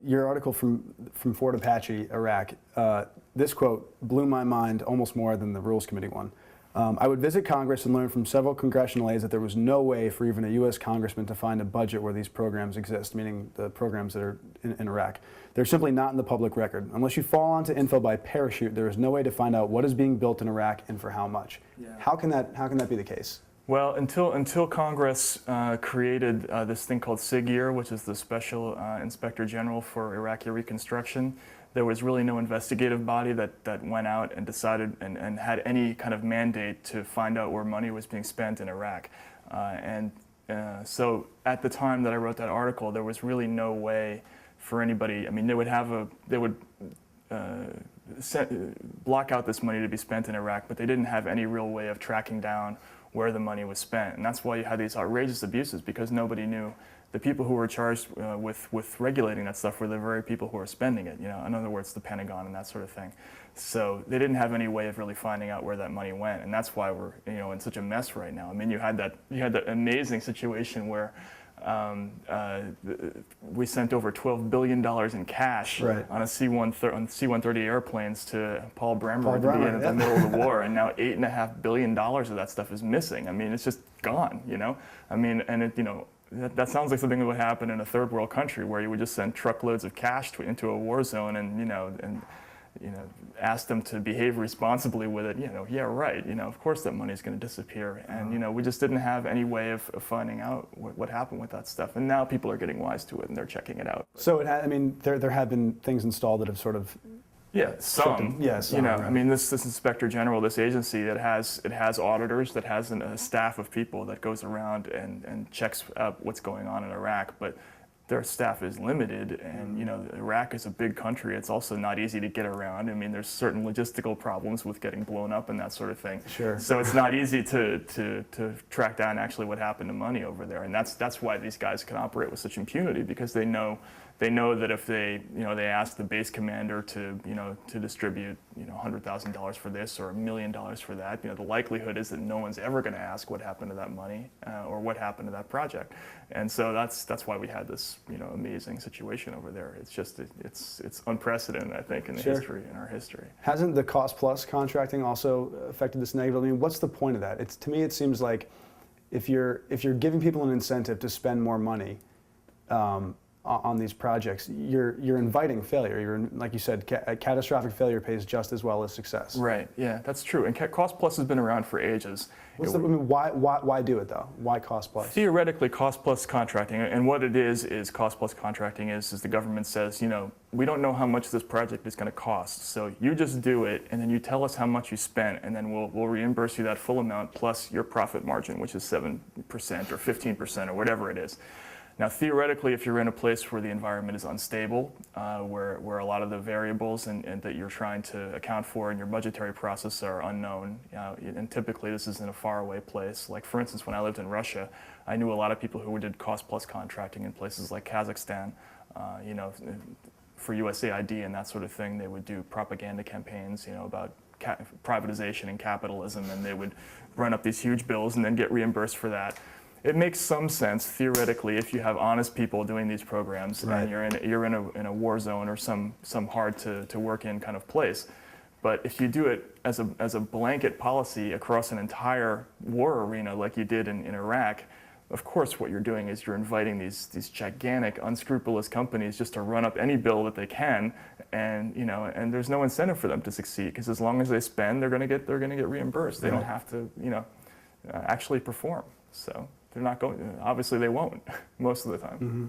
Your article from Fort Apache, Iraq, this quote blew my mind almost more than the Rules Committee one. I would visit Congress and learn from several congressional aides that there was no way for even a U.S. congressman to find a budget where these programs exist, meaning the programs that are in Iraq. They're simply not in the public record. Unless you fall onto info by parachute, there is no way to find out what is being built in Iraq and for how much. Yeah. How can that be the case? Well, until Congress created this thing called SIGIR, which is the Special Inspector General for Iraqi Reconstruction, there was really no investigative body that went out and decided and had any kind of mandate to find out where money was being spent in Iraq. So at the time that I wrote that article, there was really no way for anybody. I mean, they would block out this money to be spent in Iraq, but they didn't have any real way of tracking down where the money was spent. And that's why you had these outrageous abuses, because nobody knew. The people who were charged with regulating that stuff were the very people who were spending it, in other words, the Pentagon and that sort of thing. So they didn't have any way of really finding out where that money went, and that's why we're in such a mess right now. I mean, you had that amazing situation where we sent over $12 billion in cash on C-130 airplanes to Paul Bremer at the middle of the war, and now $8.5 billion of that stuff is missing. I mean, it's just gone, I mean, and that sounds like something that would happen in a third world country where you would just send truckloads of cash into a war zone and ask them to behave responsibly with it. Yeah, right. Of course that money is going to disappear, and we just didn't have any way of finding out what happened with that stuff. And now people are getting wise to it and they're checking it out. So I mean, there have been things installed that have sort of. Yeah, some. Yes. Right. I mean, this Inspector General, this agency, it has auditors, that has a staff of people that goes around and checks out what's going on in Iraq, but their staff is limited, and Iraq is a big country. It's also not easy to get around. I mean, there's certain logistical problems with getting blown up and that sort of thing. Sure. So it's not easy to track down actually what happened to money over there, and that's why these guys can operate with such impunity, because they know that if they ask the base commander to distribute $100,000 for this or $1 million for that, the likelihood is that no one's ever going to ask what happened to that money or what happened to that project. And so that's why we had this amazing situation over there. It's just it's unprecedented, I think, in our history. Hasn't the cost plus contracting also affected this negatively? I mean, what's the point of that? To me it seems like if you're giving people an incentive to spend more money on these projects, you're inviting failure. Like you said, catastrophic failure pays just as well as success. Right. Yeah, that's true. And cost plus has been around for ages. Why do it though? Why cost plus? Theoretically, cost plus contracting, and what it is cost plus contracting is the government says, we don't know how much this project is going to cost, so you just do it, and then you tell us how much you spent, and then we'll reimburse you that full amount plus your profit margin, which is 7% or 15% or whatever it is. Now, theoretically, if you're in a place where the environment is unstable, where a lot of the variables and that you're trying to account for in your budgetary process are unknown, and typically this is in a faraway place. Like, for instance, when I lived in Russia, I knew a lot of people who did cost-plus contracting in places like Kazakhstan, for USAID and that sort of thing. They would do propaganda campaigns, about privatization and capitalism, and they would run up these huge bills and then get reimbursed for that. It makes some sense theoretically if you have honest people doing these programs, and you're in a war zone or some hard to work in kind of place. But if you do it as a blanket policy across an entire war arena like you did in Iraq, of course what you're doing is you're inviting these gigantic unscrupulous companies just to run up any bill that they can, and and there's no incentive for them to succeed, because as long as they spend, they're going to get reimbursed. They don't have to actually perform. So they're not going. Obviously, they won't most of the time. Mm-hmm.